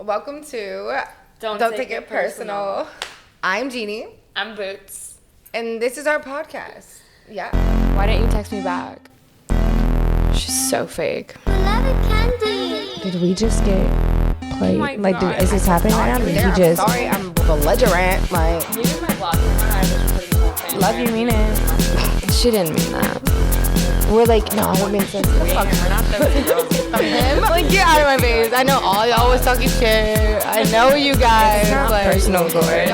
Welcome to Don't Take It Personal. I'm Genie. I'm Boots. And this is our podcast. Yeah. Why didn't you text me back? She's so fake. I love it, candy. Did we just get played? Oh my like, God. is this happening right now? Did I'm we just sorry, I'm belligerent. Like, You did my vlog camera. I was putting the whole thing. love you, mean it? She didn't mean that. We're like, no, we're being sensitive. We're not those girls. him? Like, get out of my face. I know all y'all was talking shit. I know you guys. It's not personal, Gord.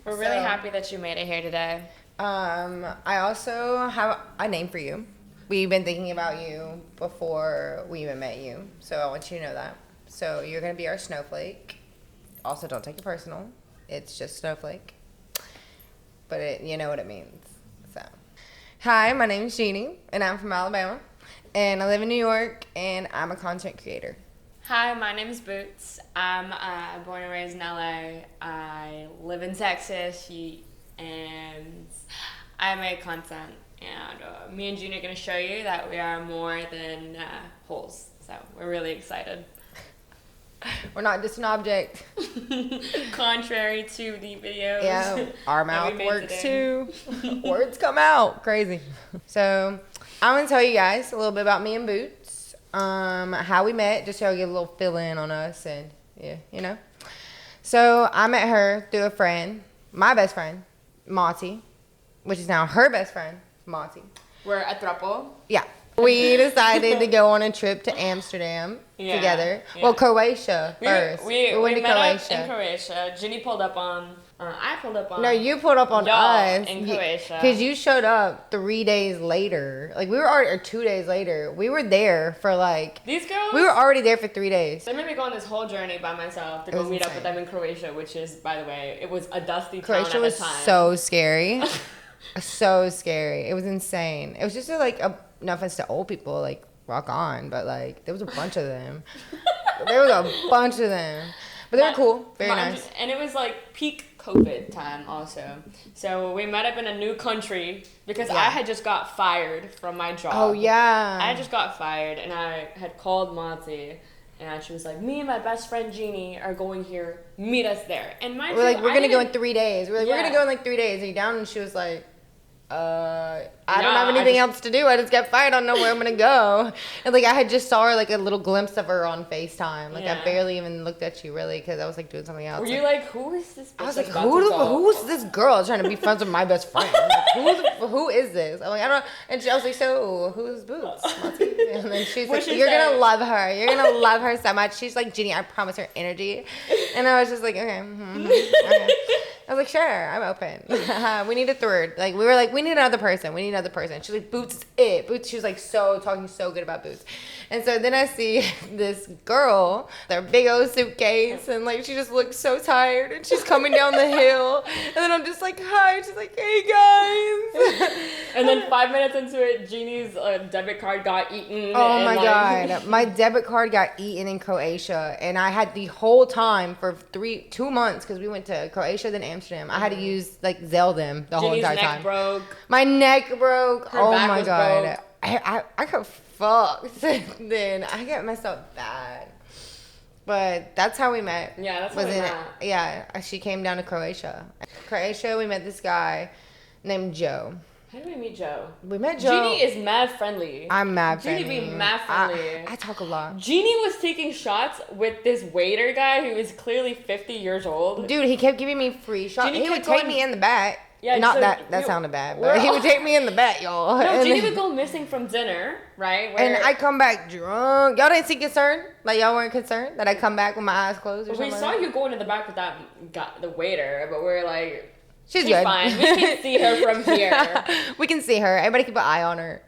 We're really happy that you made it here today. I also have a name for you. We've been thinking about you before we even met you, so I want you to know that. So you're gonna be our snowflake. Also, don't take it personal. It's just snowflake, but you know what it means. So, hi, my name is Genie, and I'm from Alabama, and I live in New York, and I'm a content creator. Hi, my name is Boots. I'm born and raised in LA. I live in Texas, and I make content. And me and Gina are going to show you that we are more than holes. So we're really excited. We're not just an object. Contrary to the videos. Yeah, our that we mouth made works today. too. Words come out. Crazy. So I'm going to tell you guys a little bit about me and Boots. How we met, just so you get a little fill in on us. And yeah, you know. So I met her through a friend, my best friend, Monty, which is now her best friend, Monty. We're a throuple. Yeah. We decided to go on a trip to Amsterdam together. Yeah. Well, Croatia first. We went to met Croatia. up in Croatia. Ginny pulled up on, I pulled up on. No, you pulled up on y'all us in Croatia. because you showed up 3 days later. Like we were already, or 2 days later. We were there for like. These girls. We were already there for 3 days. They made me go on this whole journey by myself to It go was meet up insane. with them in Croatia, which is, by the way, it was a dusty town Croatia at was the time. so scary, so scary. It was insane. It was just no offense to old people, like rock on, but like there was a bunch of them. There was a bunch of them, but they were cool, very nice. And it was like peak COVID time also. So we met up in a new country because I had just got fired from my job. Oh yeah. I just got fired and I had called Monty and she was like, me and my best friend Jeannie are going here, meet us there. And mind We're you, like, we're I gonna go didn't- in 3 days. We're like, we're Yeah. gonna go in like 3 days. Are you down? And she was like, I don't No, have I anything just- else to do. I just got fired. I don't know where I'm gonna go. And like I had just saw her like a little glimpse of her on FaceTime. Like Yeah. I barely even looked at you really because I was like doing something else. Were you like, who is this? I was bitch like, about to go? who's this girl trying to be friends with my best friend? Like, who is this? I'm like, I don't know. And I was like, so who's Boots? Monty? And then she's What'd like, she you're say? gonna love her. You're gonna love her so much. She's like, Ginny, I promise her energy. And I was just like, okay. Okay. I was like, sure, I'm open. We need a third. Like we were like, we need another person. We need another person. She's like, Boots is it. Boots. She was like talking so good about Boots. And so then I see this girl, their big old suitcase, and like she just looks so tired, and she's coming down the hill, and then I'm just like, hi. She's like, hey guys. And then 5 minutes into it, Jeannie's debit card got eaten. Oh and, my like, god, my debit card got eaten in Croatia, and I had the whole time for 2 months because we went to Croatia then Amsterdam. I had to use like Zelle them the whole Jeannie's entire neck time. broke. My neck broke. Her Oh back my was god. broke. I got fucked. Then I got messed up bad. But that's how we met. Yeah, that's how we met. Yeah, she came down to Croatia. Croatia, we met this guy named Joe. How did we meet Joe? We met Joe. Jeannie is mad friendly. I'm mad Jeannie friendly. be mad friendly. I talk a lot. Jeannie was taking shots with this waiter guy who is clearly 50 years old. Dude, he kept giving me free shots. Jeannie He would kept take going- me in the back. Yeah, Not so that sounded bad, we're but he all- would take me in the back, y'all. No, And Jeannie then- would go missing from dinner, right? And Where I come back drunk. Y'all didn't seem concerned? Like, y'all weren't concerned that I come back with my eyes closed or we something? saw like that? you going to the back with the waiter, but we're like, She's she's good. fine. We can see her from here. We can see her. Everybody keep an eye on her.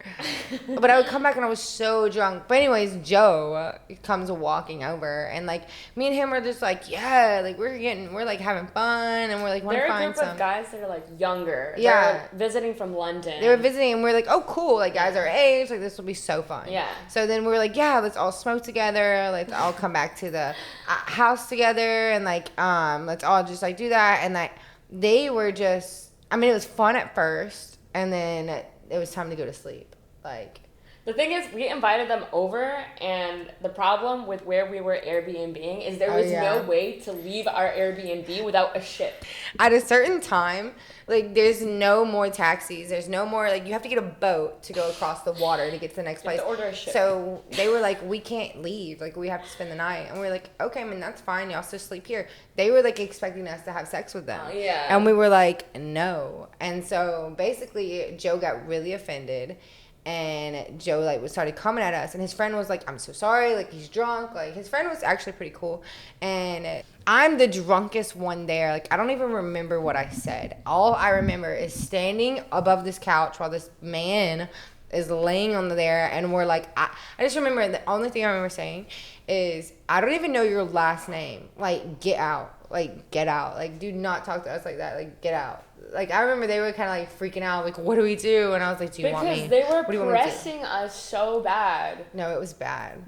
But I would come back and I was so drunk. But anyways, Joe comes walking over, and like me and him are just like, yeah, like we're like having fun, and we're like want They're to a find group some. of guys that are like younger. Yeah. They're visiting from London. They were visiting, and we are like, oh, cool. Like, guys our age. Like, this will be so fun. Yeah. So then we were like, yeah, let's all smoke together. Let's all come back to the house together, and like, let's all just like do that. And like, they were just, I mean, it was fun at first, and then it was time to go to sleep. Like, The thing is, we invited them over, and the problem with where we were Airbnb-ing is there was no way to leave our Airbnb without a ship. At a certain time, like, there's no more taxis. There's no more, like, you have to get a boat to go across the water to get to the next place. You have to order a ship. So they were like, we can't leave. Like, we have to spend the night. And we were like, okay, I mean, that's fine. Y'all still sleep here. They were, like, expecting us to have sex with them. Oh, yeah. And we were like, no. And so basically, Joe got really offended. And Joe, like, started coming at us. And his friend was like, I'm so sorry. Like, he's drunk. Like, his friend was actually pretty cool. And I'm the drunkest one there. Like, I don't even remember what I said. All I remember is standing above this couch while this man is laying on there. And we're like, I just remember, the only thing I remember saying is, I don't even know your last name. Like, get out. Like, get out. Like, do not talk to us like that. Like, get out. Like, I remember they were kind of, like, freaking out. Like, what do we do? And I was like, do you want me? Because they were What do you want me to do? pressing us so bad. No, it was bad.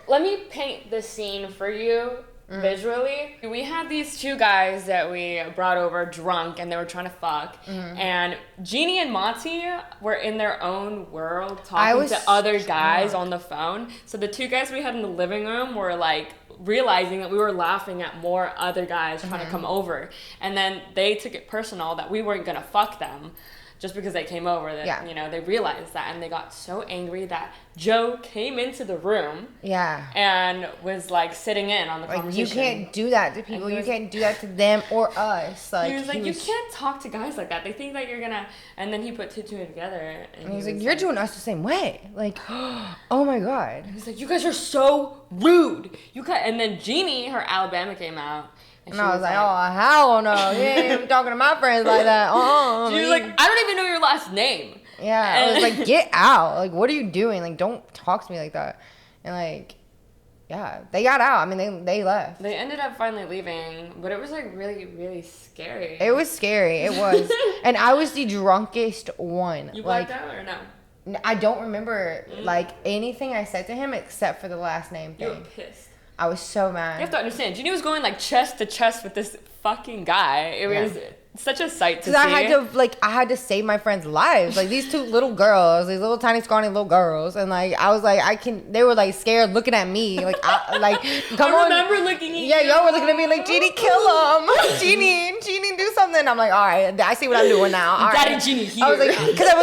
Let me paint the scene for you visually. We had these two guys that we brought over drunk, and they were trying to fuck. And Genie and Monty were in their own world talking to other guys on the phone. So the two guys we had in the living room were, like, realizing that we were laughing at more other guys trying to come over, and then they took it personal that we weren't gonna fuck them just because they came over. That you know, they realized that, and they got so angry that Joe came into the room and was like sitting in on the conversation. You can't do that to people. You can't do that to them or us. Like, he was like, you can't talk to guys like that. They think that you're gonna. And then he put two together, and he was like, you're doing us the same way. Like, oh my god. He's like, you guys are so rude. And then Jeannie, her Alabama came out. And I was like, oh, hell no. You ain't even talking to my friends like that. She was like, I don't even know your last name. Yeah. I was like, get out. Like, what are you doing? Like, don't talk to me like that. And, like, yeah, they got out. I mean, they left. They ended up finally leaving, but it was, like, really, really scary. It was scary. It was. And I was the drunkest one. You blacked out or no? I don't remember, like, anything I said to him except for the last name thing. You were pissed. I was so mad. You have to understand, Jeannie was going, like, chest to chest with this fucking guy. It was such a sight to see. Because I had to save my friends' lives. Like, these two little girls, these little tiny scrawny little girls, and like I was like, they were like scared looking at me. Like, come on. I remember looking at you. Yeah, y'all were looking at me like, Genie, kill him. Genie, do something. I'm like, all right, I see what I'm doing now. All right. Daddy Genie here. I was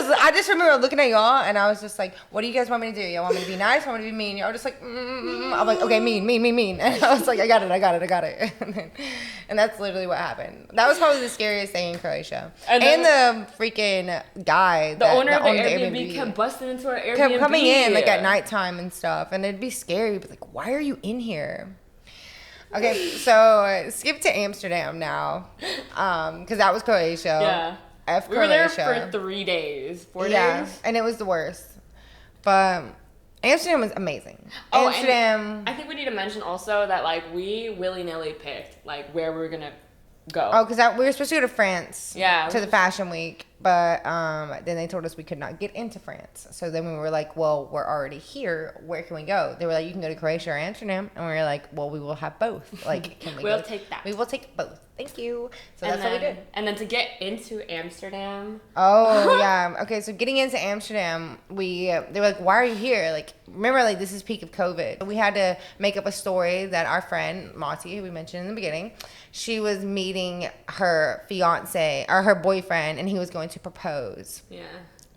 like, I just remember looking at y'all, and I was just like, what do you guys want me to do? Y'all want me to be nice? Want me to be mean? Y'all were just like, I'm like, okay, mean. And I was like, I got it. And that's literally what happened. That was probably the scariest thing in Croatia. And the freaking guy, the owner of the Airbnb kept busting into our Airbnb. Kept coming in like at nighttime and stuff, and it'd be scary. But like, why are you in here? Okay, so skip to Amsterdam now, because that was Croatia. Yeah, we were there for 3 days, 4 days. Yeah, and it was the worst. But Amsterdam was amazing. Amsterdam. I think we need to mention also that like we willy-nilly picked like where we were gonna go. Oh, because we were supposed to go to France. Yeah. To the fashion week, but then they told us we could not get into France. So then we were like, well, we're already here. Where can we go? They were like, you can go to Croatia or Amsterdam, and we were like, well, we will have both. Like, can we? We'll take that. We will take both. Thank you. So that's what we did. And then to get into Amsterdam. Oh yeah. Okay, so getting into Amsterdam, they were like, why are you here? Like, remember, like, this is peak of COVID. We had to make up a story that our friend Monty, who we mentioned in the beginning, she was meeting her fiance or her boyfriend, and he was going to propose. Yeah.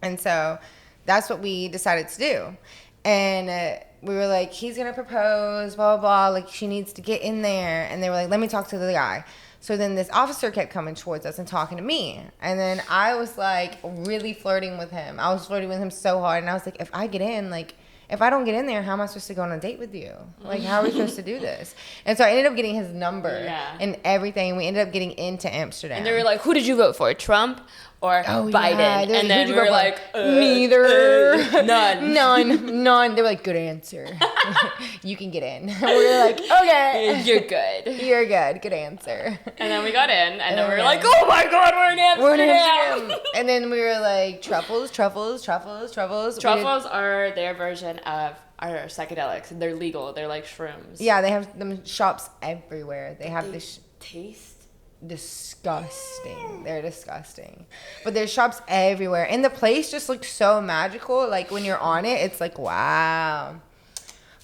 And so that's what we decided to do. And we were like, he's gonna propose, blah blah blah. Like, she needs to get in there. And they were like, let me talk to the guy. So then this officer kept coming towards us and talking to me. And then I was like really flirting with him. I was flirting with him so hard. And I was like, if I get in, like, if I don't get in there, how am I supposed to go on a date with you? Like, how are we supposed to do this? And so I ended up getting his number and everything. We ended up getting into Amsterdam. And they were like, who did you vote for, Trump or Biden? Yeah. And then we were like, neither. None. They were like, good answer. You can get in. And we were like, okay. You're good. You're good. Good answer. And then we got in, and then we were like, oh my God, we're in Amsterdam. And then we were like, truffles. Truffles are their version of our psychedelics, and they're legal. They're like shrooms. Yeah, they have them shops everywhere. They have this. Taste disgusting. They're disgusting. But there's shops everywhere. And the place just looks so magical. Like, when you're on it, it's like, wow.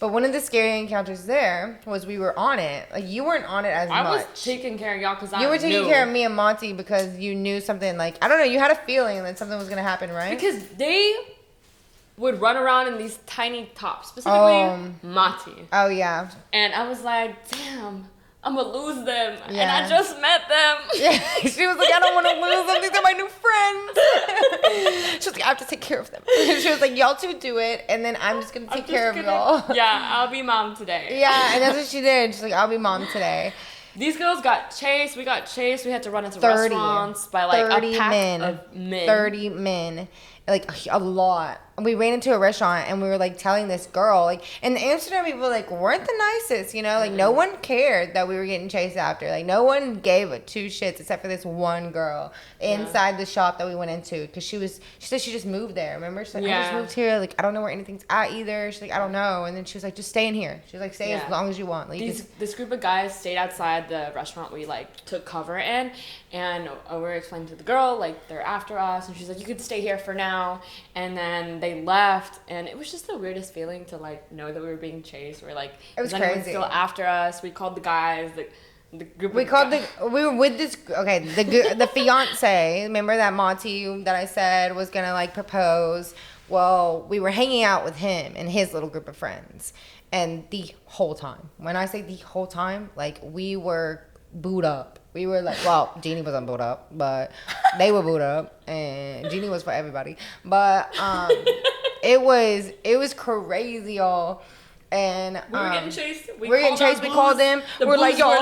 But one of the scary encounters there was we were on it. Like, you weren't on it as much. I was taking care of y'all because I knew. You were taking care of me and Monty because you knew something, like, I don't know, you had a feeling that something was going to happen, right? Because they would run around in these tiny tops, specifically Monty. Oh, yeah. And I was like, damn, I'm going to lose them. Yeah. And I just met them. Yeah, she was like, I don't want to lose them. These are my new friends. She was like, I have to take care of them. She was like, y'all two do it, and then I'm just going to take care of y'all. Yeah, I'll be mom today. Yeah, and that's what she did. She's like, I'll be mom today. These girls got chased. We got chased. We had to run into restaurants by like 30 a pack men. of men. 30 men. Like, a lot. We ran into a restaurant and we were like telling this girl, like, and the Amsterdam people like weren't the nicest, you know, like no one cared that we were getting chased after. Like, no one gave a two shits except for this one girl inside the shop that we went into, because she said she just moved there. Remember? She's like, I just moved here. Like, I don't know where anything's at either. She's like, I don't know. And then she was like, just stay in here. She was like, stay as long as you want. Like, this group of guys stayed outside the restaurant we like took cover in, and we were explaining to the girl like they're after us, and she's like, you could stay here for now. And then they left, and it was just the weirdest feeling to like know that we were being chased. We're like, it was anyone crazy. Still after us. We called the guys, the group. We were with this. Okay, the fiance. Remember that Monty that I said was gonna like propose? Well, we were hanging out with him and his little group of friends, and the whole time. When I say the whole time, like, we were booed up. We were like, well, Genie wasn't booed up, but they were booed up, and Genie was for everybody. But it was crazy, y'all. And we were getting chased. We were getting chased. We called them. We're like, y'all.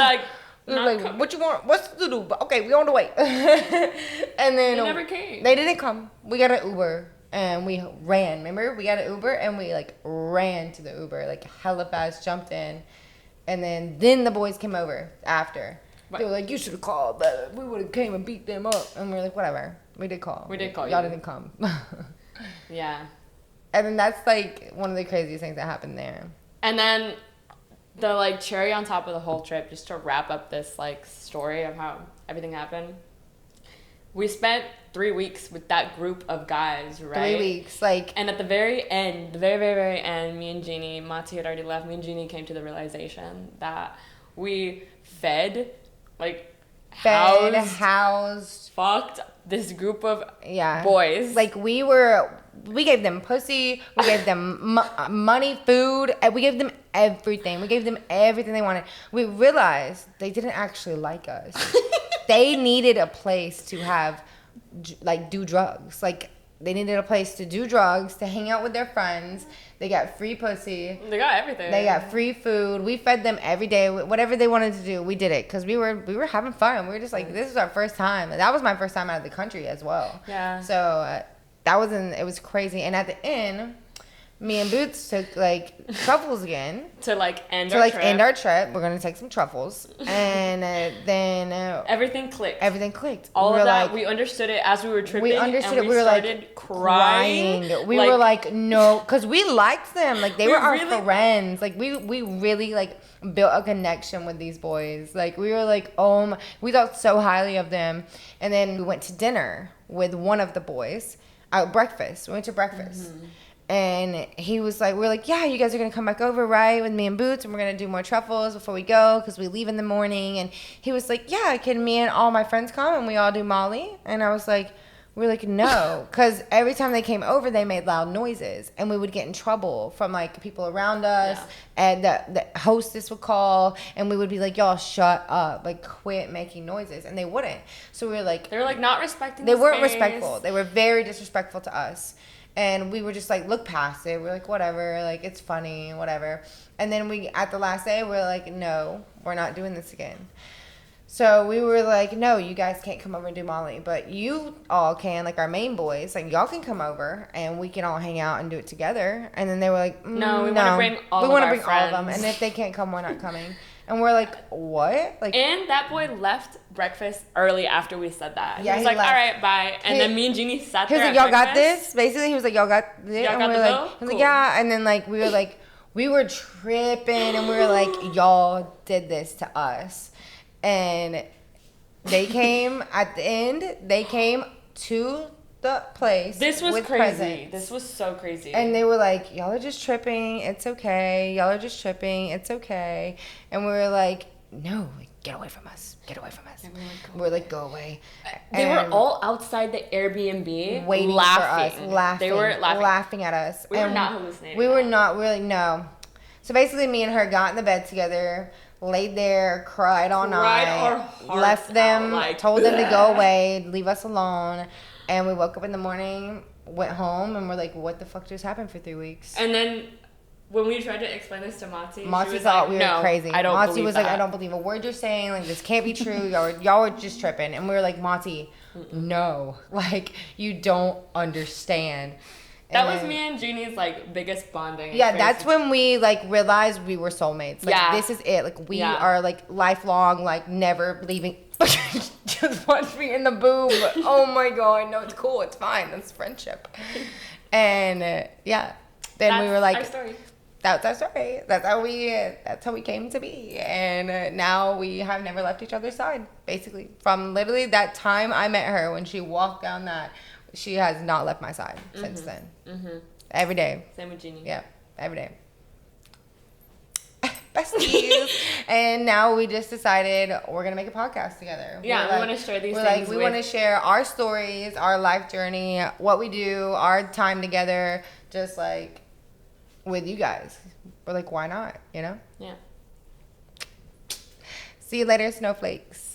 We're like, what you want? What's to do? But okay, we on the way. And then they never came. They didn't come. We got an Uber. And we ran. Remember, we got an Uber and we like ran to the Uber, like hella fast, jumped in, and then the boys came over after. Right. They were like, you should have called, but we would have came and beat them up. And we are like, whatever. We did call. Y'all didn't come. Yeah. And then that's like one of the craziest things that happened there. And then the like cherry on top of the whole trip, just to wrap up this like story of how everything happened. We spent 3 weeks with that group of guys, right? 3 weeks, like. And at the very end, the very, very, very end, me and Genie, Monty had already left, me and Genie came to the realization that we housed, fucked this group of boys. Like, we gave them pussy, we gave them money, food, and we gave them everything. We gave them everything they wanted. We realized they didn't actually like us. They needed a place to have, like, do drugs. Like, they needed a place to do drugs, to hang out with their friends. They got free pussy. They got everything. They got free food. We fed them every day. Whatever they wanted to do, we did it. Because we were having fun. We were just like, this is our first time. That was my first time out of the country as well. Yeah. So it was crazy. And at the end, me and Boots took like truffles again. to end our trip. We're going to take some truffles. And then everything clicked. All of that, we understood it as we were tripping. We understood it. We were like crying. We were like, no, because we liked them. Like, they were our friends. Like, we really like built a connection with these boys. Like, we were like, we thought so highly of them. And then we went to dinner with one of the boys. Breakfast. We went to breakfast. Mm-hmm. And he was like, we're like, yeah, you guys are going to come back over, right, with me and Boots, and we're going to do more truffles before we go because we leave in the morning. And he was like, yeah, can me and all my friends come and we all do Molly? And I was like, we're like, no, because every time they came over, they made loud noises, and we would get in trouble from, like, people around us, and the hostess would call, and we would be like, y'all, shut up, like, quit making noises, and they wouldn't. So we were like... They were, like, not respecting They weren't respectful. They were very disrespectful to us. And we were just like, look past it. We're like, whatever. Like, it's funny, whatever. And then at the last day, we're like, no, we're not doing this again. So we were like, no, you guys can't come over and do Molly. But you all can, like our main boys. Like, y'all can come over and we can all hang out and do it together. And then they were like, no, we want to bring all of our friends. all of them. And if they can't come, we're not coming. And we're like, what? Like, and that boy left breakfast early after we said that. Yeah, he was like, all right, bye. And then me and Jeannie sat there. He was like, y'all got this? Basically, he was like, y'all got this? Y'all got the bill? He was like, yeah. And then, like, we were like, we were tripping, and we were like, y'all did this to us. And They came at the end. They came to the place. This was with crazy. presents. This was so crazy. And they were like, y'all are just tripping. It's okay. Y'all are just tripping. It's okay. And we were like, no, get away from us. Get away from us. We were like, go away. They And were all outside the Airbnb waiting laughing. for us. Laughing. They were laughing. at us. We were And not hallucinating. We were not really, no. So basically, me and her got in the bed together, laid there, cried all Cried our night, hearts left them, out, like, told them to go away, leave us alone. And we woke up in the morning, went home, and we're like, what the fuck just happened for 3 weeks? And then when we tried to explain this to Mati, she Mati was thought like, we were no, crazy. I don't Mati believe was that. like, I don't believe a word you're saying. Like, this can't be true. Y'all were just tripping. And we were like, Mati, no. Like, you don't understand. That And was me and Jeannie's like biggest bonding. yeah, experience. that's when we like realized we were soulmates. Like, Yeah. this is it. Like, we Yeah. are like lifelong, like never leaving. Just watch me in the boob. Oh my god, no, it's cool. It's fine. That's friendship. And yeah, then That's we were like, our story. that's our story. That's how we came to be. And now we have never left each other's side. Basically, from literally that time I met her when she walked down that, she has not left my side since then. Mm-hmm. Every day. Same with Jeannie. Yeah, every day. Besties. And now we just decided we're gonna make a podcast together. Yeah, We're we want to share these we're things. like, we want to share our stories, our life journey, what we do, our time together, just like with you guys. We're like, why not? You know? Yeah. See you later, Snowflakes.